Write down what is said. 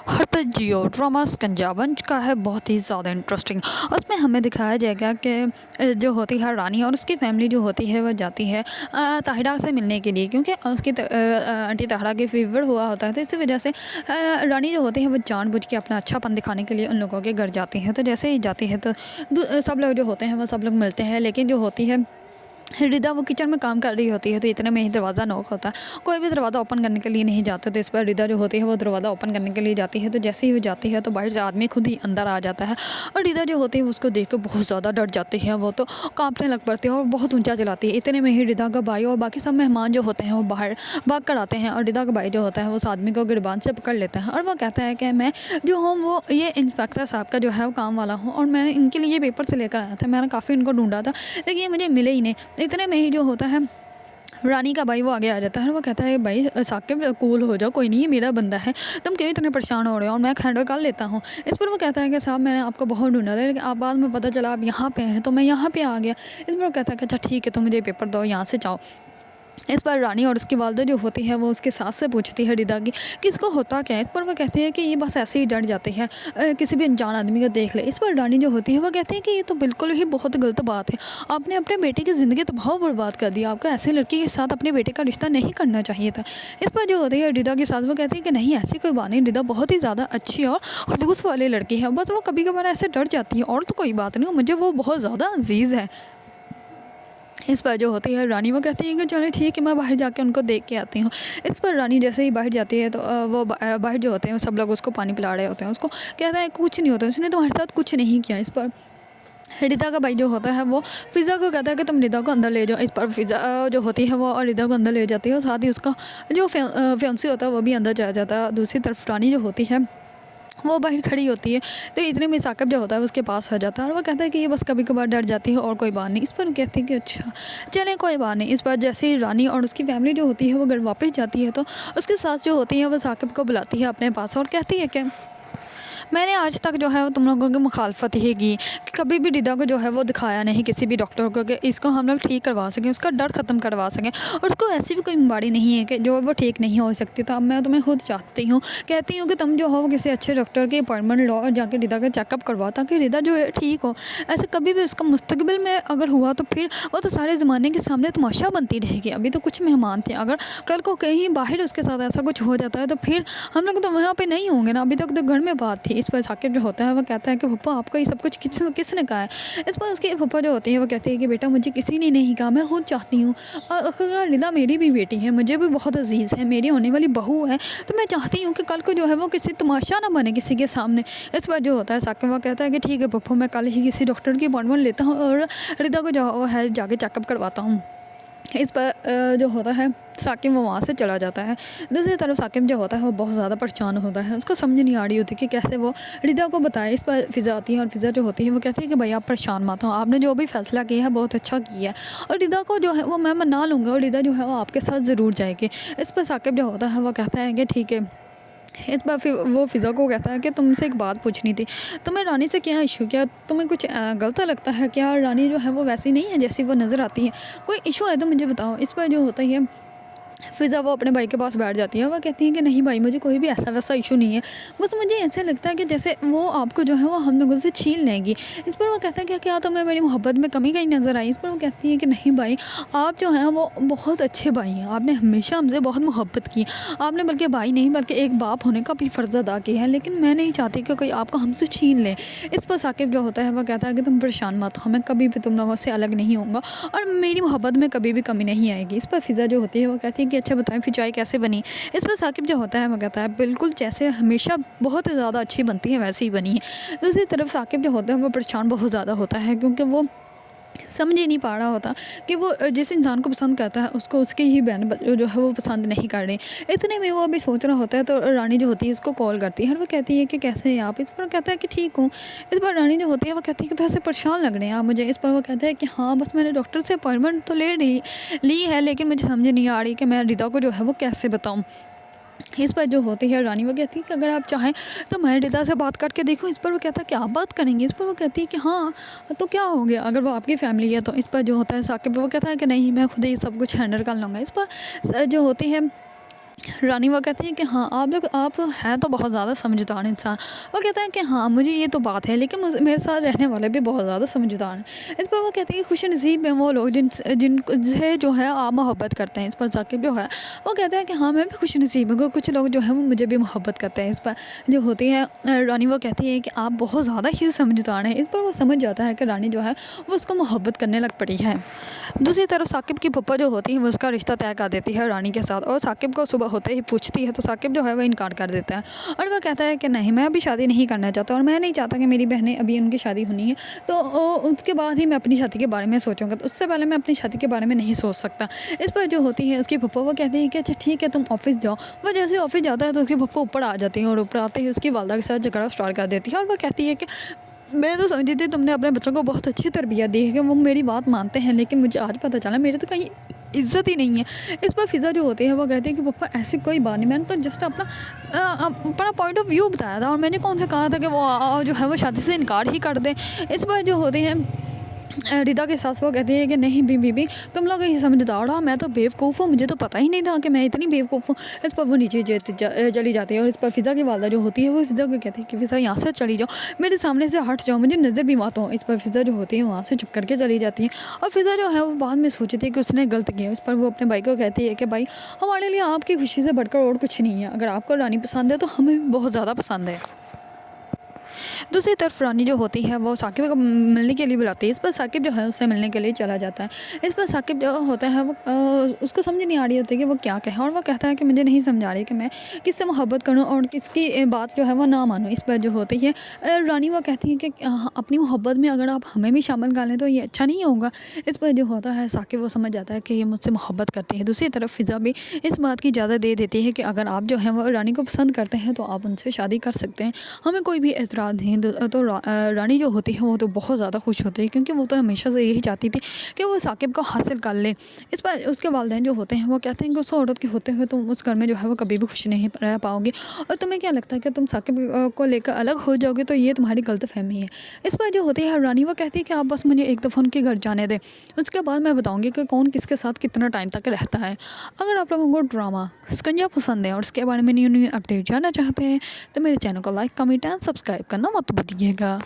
हरपत जियो drama स्कंजा बन चुका है बहुत ही ज़्यादा इंटरेस्टिंग। उसमें हमें दिखाया जाएगा कि जो होती है रानी और उसकी फैमिली जो होती है वह जाती है ताहिरा से मिलने के लिए, क्योंकि उसकी आंटी ताहिरा के फीवर हुआ होता है। तो इसी वजह से रानी जो होती है वो जानबूझ के अपना अच्छापन दिखाने के लिए उन लोगों के घर जाती है। तो जैसे ही जाती है तो सब लोग जो होते हैं वो सब लोग मिलते हैं, लेकिन जो होती है रिदा वो किचन में काम कर रही होती है। तो इतने में ही दरवाज़ा नॉक होता है। कोई भी दरवाज़ा ओपन करने के लिए नहीं जाता, तो इस पर रिदा जो होती है वो दरवाज़ा ओपन करने के लिए जाती है। तो जैसे ही वो जाती है तो बाहर से आदमी खुद ही अंदर आ जाता है और रिदा जो होती है उसको देख कर बहुत ज़्यादा डर जाती है। वो तो कांपने लग पड़ती है और बहुत ऊंचा चलाती है। इतने में ही रिदा का भाई और बाकी सब मेहमान जो होते हैं वो बाहर भाग कर आते हैं और रिदा का भाई जो होता है वो उस आदमी को गिरबान से पकड़ लेता है और वो कहता है कि मैं जो हूँ वो ये इंस्पेक्टर साहब का जो है वो काम वाला हूँ और मैंने इनके लिए पेपर से लेकर आया था। मैंने काफ़ी इनको ढूंढा था लेकिन ये मुझे मिले ही नहीं। इतने में ही जो होता है रानी का भाई वो आगे आ जाता है और वो कहता है भाई साकिब कूल हो जाओ, कोई नहीं, ये मेरा बंदा है, तुम क्यों इतने परेशान हो रहे हो और मैं हैंडल कर लेता हूँ। इस पर वो कहता है कि साहब मैंने आपको बहुत ढूंढा था लेकिन आप बाद में पता चला आप यहाँ पे हैं तो मैं यहाँ पे आ गया। इस पर वो कहता है कि अच्छा ठीक है तो मुझे पेपर दो, यहाँ से जाओ। इस पर रानी और उसकी वालदा जो होती है वो उसके सास से पूछती है रिदा की कि इसको होता क्या है। इस पर वो कहती है कि ये बस ऐसे ही डर जाती है किसी भी अनजान आदमी को देख ले। इस पर रानी जो होती है वो कहती है कि ये तो बिल्कुल ही बहुत गलत बात है, आपने अपने बेटे की ज़िंदगी तबाह बर्बाद कर दी, आपको ऐसी लड़की के साथ अपने बेटे का रिश्ता नहीं करना चाहिए था। इस पर जो होती है रिदा के साथ वो कहती है कि नहीं ऐसी कोई बात नहीं, रिदा बहुत ही ज़्यादा अच्छी और खलूस वाली लड़की है, बस वो कभी कभार ऐसे डर जाती है और तो कोई बात नहीं, मुझे वो बहुत ज़्यादा अजीज़ है। इस पर जो होती है रानी वो कहती है कि चलो ठीक है मैं बाहर जाके उनको देख के आती हूँ। इस पर रानी जैसे ही बाहर जाती है तो वो बाहर जो होते हैं सब लोग उसको पानी पिला रहे होते हैं। उसको कहता है कुछ नहीं होता, उसने तुम्हारे साथ कुछ नहीं किया। इस पर रिदा का भाई जो होता है वो फ़िज़ा को कहता है कि तुम रिदा को अंदर ले जाओ। इस पर फ़िज़ा जो होती है वो रिदा को अंदर ले जाती है और साथ ही उसका जो फियांसी होता है वो भी अंदर चला जाता है। दूसरी तरफ रानी जो होती है वो बाहर खड़ी होती है। तो इतने में साकिब जो होता है उसके पास आ जाता है और वो कहता है कि ये बस कभी कभार डर जाती है और कोई बात नहीं। इस पर वो कहती है कि अच्छा चलें कोई बात नहीं। इस पर जैसे ही रानी और उसकी फैमिली जो होती है वो घर वापस जाती है तो उसके साथ जो होती है वो साकिब को बुलाती है अपने पास और कहती है कि मैंने आज तक जो है वो तुम लोगों की मुखालफत ही की कि कभी भी रिदा को जो है वो दिखाया नहीं किसी भी डॉक्टर को कि इसको हम लोग ठीक करवा सकें, उसका डर ख़त्म करवा सकें। और उसको ऐसी भी कोई बीमारी नहीं है कि जो वो ठीक नहीं हो सकती। तो अब मैं तुम्हें खुद चाहती हूँ, कहती हूँ कि तुम जो हो वो किसी अच्छे डॉक्टर की अपॉइंटमेंट लो और जाके रिदा का चेकअप करवाओ ताकि रिदा जो है ठीक हो। ऐसे कभी भी उसका मुस्तकबिल में अगर हुआ तो फिर वो तो सारे ज़माने के सामने तमाशा बनती रहेगी। अभी तो कुछ मेहमान थे, अगर कल को कहीं बाहर उसके साथ ऐसा कुछ हो जाता है तो फिर हम लोग तो वहाँ पर नहीं होंगे ना। अभी तक तो घर में बात थी। इस पर साकिब जो होता है वो कहता है कि पप्पा आपको ये सब कुछ किसने कहा है। इस पर उसके पप्पा जो होते हैं वो कहते हैं कि बेटा मुझे किसी ने नहीं कहा, मैं खुद चाहती हूँ। और अगर रिदा मेरी भी बेटी है, मुझे भी बहुत अजीज़ है, मेरी होने वाली बहू है, तो मैं चाहती हूँ कि कल को जो है वो किसी तमाशा ना बने किसी के सामने। इस पर जो होता है साकिब वो कहता है कि ठीक है पप्पा मैं कल ही किसी डॉक्टर की अपॉइंटमेंट लेता हूँ और रिदा को जो है जाके चेकअप करवाता हूँ। इस पर जो होता है साकिब वो वहाँ से चला जाता है। दूसरी तरफ साकिब जो होता है वो बहुत ज़्यादा परेशान होता है, उसको समझ नहीं आ रही होती कि कैसे वो रिदा को बताए। इस पर फ़िज़ा आती है और फ़िज़ा जो होती है वो कहती है कि भाई आप परेशान मत हो, आपने जो भी फ़ैसला किया है बहुत अच्छा किया है और रिदा को जो है वो मैं मना लूँगा और रिदा जो है वो आपके साथ ज़रूर जाएगी। इस पर साकिब जो होता है वो कहता है कि ठीक है। इस बार फिर वो फ़िज़ा को कहता है कि तुमसे एक बात पूछनी थी, तुम्हें रानी से क्या इशू, क्या तुम्हें कुछ गलत लगता है, क्या रानी जो है वो वैसी नहीं है जैसी वो नज़र आती है, कोई इशू है तो मुझे बताओ। इस पर जो होता है फ़िज़ा वो अपने भाई के पास बैठ जाती है। वो कहती है कि नहीं भाई मुझे कोई भी ऐसा वैसा इशू नहीं है, बस मुझे ऐसा लगता है कि जैसे वो आपको जो है वो हम लोगों से छीन लेंगी। इस पर वो कहता है कि क्या तुम्हें मेरी मोहब्बत में कमी कहीं नज़र आई। इस पर वो कहती है कि नहीं भाई आप जो हैं वो बहुत अच्छे भाई हैं, आपने हमेशा हमसे बहुत मोहब्बत की, आपने बल्कि भाई नहीं बल्कि एक बाप होने का भी फ़र्ज़ अदा किया है, लेकिन मैं नहीं चाहती कि कोई आपको हमसे छीन ले। इस पर साकिब जो होता है वो कहता है कि तुम परेशान मत हो, मैं कभी भी तुम लोगों से अलग नहीं होऊंगा और मेरी मोहब्बत में कभी भी कमी नहीं आएगी। इस पर फ़िज़ा जो होती है वो कहती है कि अच्छा बताएं फिर चाय कैसे बनी। इस पर साकिब जो होता है वो कहता है बिल्कुल जैसे हमेशा बहुत ज़्यादा अच्छी बनती है वैसे ही बनी है। दूसरी तरफ साकिब जो होता है वो परेशान बहुत ज़्यादा होता है क्योंकि वो समझ ही नहीं पा रहा होता कि वो जिस इंसान को पसंद करता है उसको उसकी ही बहन जो है वो पसंद नहीं कर रही। इतने में वो अभी सोच रहा होता है तो रानी जो होती है उसको कॉल करती है और वो कहती है कि कैसे हैं आप। इस पर कहता है कि ठीक हूँ। इस पर रानी जो होती है वो कहती है कि थोड़ा से परेशान लग रहे हैं आप मुझे। इस पर वो कहता है कि हाँ बस मैंने डॉक्टर से अपॉइंटमेंट तो ली है लेकिन मुझे समझ नहीं आ रही कि मैं रिदा को जो है वो कैसे बताऊँ। इस पर जो होती है रानी वो कहती है कि अगर आप चाहें तो मैं रिदा से बात करके देखूं। इस पर वो कहता है कि आप बात करेंगे। इस पर वो कहती है कि हाँ तो क्या हो गया अगर वो आपकी फैमिली है तो। इस पर जो होता है साकिब वो कहता है कि नहीं मैं खुद ही सब कुछ हैंडल कर लूँगा। इस पर जो होती है रानी वो कहती है कि हाँ आप हैं तो बहुत ज़्यादा समझदार इंसान। वो कहता है कि हाँ मुझे ये तो बात है, लेकिन मेरे साथ रहने वाले भी बहुत ज़्यादा समझदार हैं। इस पर वो कहती है कि खुश नसीब हैं वो लोग जिनसे जो है आप मोहब्बत करते हैं। इस पर साकिब जो है वो कहता है कि हाँ मैं भी खुश नसीब हूँ, कुछ लोग जो है वो मुझे भी मोहब्बत करते हैं। इस पर जो होती है रानी वो कहती है कि आप बहुत ज़्यादा ही समझदार हैं। इस पर वो समझ जाता है कि रानी जो है वो उसको मोहब्बत करने लग पड़ी है। दूसरी तरफ साकिब की फूफा जो होती है वो उसका रिश्ता तय कर देती है रानी के साथ, और साकिब को सुबह होते ही पूछती है तो साकिब जो है वो इनकार कर देता है और वह कहता है कि नहीं मैं अभी शादी नहीं करना चाहता और मैं नहीं चाहता कि मेरी बहनें अभी उनकी शादी होनी है, तो उसके बाद ही मैं अपनी शादी के बारे में सोचूंगा, तो उससे पहले मैं अपनी शादी के बारे में नहीं सोच सकता। इस पर जो होती है उसकी पप्पा वो कहते हैं कि अच्छा ठीक है तुम ऑफिस जाओ। वह जैसे ऑफिस जाता है तो उसके पप्पा ऊपर आ जाती हैं और ऊपर आते ही उसकी वालदा के साथ झगड़ा स्टार्ट कर देती है और वह कहती है कि मैं तो समझी थी तुमने अपने बच्चों को बहुत अच्छी तरबियत दी है कि वो मेरी बात मानते हैं, लेकिन मुझे आज पता चला मेरे तो कहीं इज़्ज़त ही नहीं है। इस पर फ़िज़ा जो होती है वो कहती है कि पापा ऐसी कोई बात नहीं, मैंने तो जस्ट अपना पॉइंट ऑफ व्यू बताया था और मैंने कौन सा कहा था कि वो जो है वो शादी से इनकार ही कर दें। इस पर जो होती है रिदा के सास वो कहती है कि नहीं बीबी तुम लोग ही समझदार हो, मैं तो बेवकूफ़ हूँ, मुझे तो पता ही नहीं था कि मैं इतनी बेवकूफ़ हूँ। इस पर वो नीचे चली जाती है और इस पर फ़िज़ा की वालदा जो होती है वो फ़िज़ा को कहती है कि फ़िज़ा यहाँ से चली जाओ, मेरे सामने से हट जाओ, मुझे नज़र भी मत हो। इस पर फ़िज़ा जो होती है वहाँ से चुप करके चली जाती है और फ़िज़ा जो है वो बाद में सोचती है कि उसने गलत किया। इस पर वो अपने भाई को कहती है कि भाई हमारे लिए आपकी खुशी से बढ़कर और कुछ नहीं है, अगर आपको रानी पसंद है तो हमें बहुत ज़्यादा पसंद है। दूसरी तरफ रानी जो होती है वो साकिब को मिलने के लिए बुलाती है। इस पर साकिब जो है उससे मिलने के लिए चला जाता है। इस पर साकिब जो होता है वो उसको समझ नहीं आ रही होती कि वो क्या कहे और वो कहता है कि मुझे नहीं समझ आ रही कि मैं किससे मोहब्बत करूं और किसकी बात जो है वो ना मानूं। इस पर जो होती है रानी वो कहती है कि अपनी मोहब्बत में अगर आप हमें भी शामिल कर लें तो ये अच्छा नहीं होगा। इस पर जो होता है साकिब वो समझ जाता है कि ये मुझसे मोहब्बत करती है। दूसरी तरफ फ़िज़ा भी इस बात की इजाज़त दे देती है कि अगर आप जो है वो रानी को पसंद करते हैं तो आप उनसे शादी कर सकते हैं, हमें कोई भी एतराज़ नहीं। तो रानी जो होती है वो तो बहुत ज़्यादा खुश होती है क्योंकि वो तो हमेशा से यही चाहती थी कि वो साकिब को हासिल कर ले। इस पर उसके वालिदैन जो होते हैं वो कहते हैं कि उस औरत के होते हुए तुम उस घर में जो है वो कभी भी खुश नहीं रह पाओगे और तुम्हें क्या लगता है कि तुम साकिब को लेकर अलग हो जाओगे, तो ये तुम्हारी गलतफहमी है। इस पर जो होती है रानी वो कहती है कि आप बस मुझे एक दफ़ा उनके घर जाने दें, उसके बाद मैं बताऊँगी कि कौन किसके साथ कितना टाइम तक रहता है। अगर आप लोगों को ड्रामा शिकंजा पसंद है और उसके बारे में न्यू न्यू अपडेट जानना चाहते हैं तो मेरे चैनल को लाइक कमेंट एंड सब्सक्राइब करना मत भूलिएगा।